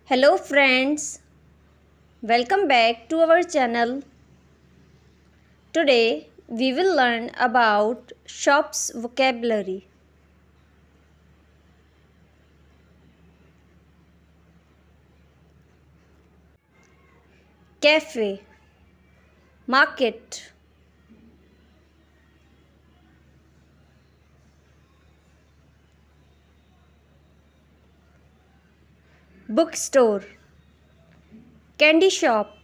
Hello friends, welcome back to our channel. Today we will learn about shops vocabulary. Cafe, market, bookstore, candy shop,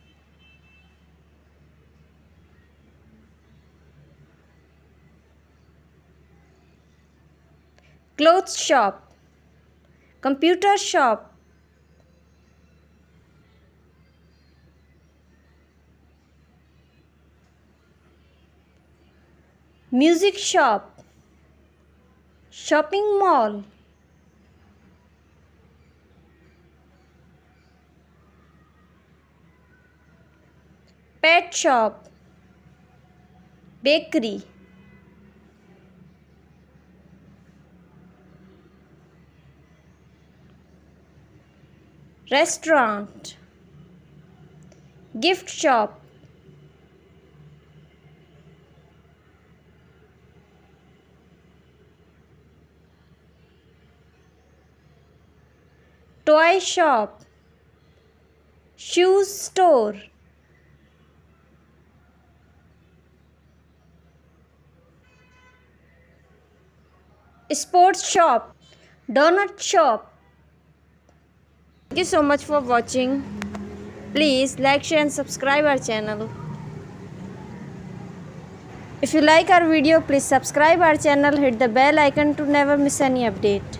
clothes shop, computer shop, music shop, shopping mall, pet shop, bakery, restaurant, gift shop, toy shop, shoes store, sports shop, donut shop. Thank you so much for watching. Please like, share and subscribe our channel. If you like our video, please subscribe our channel, hit the bell icon to never miss any update.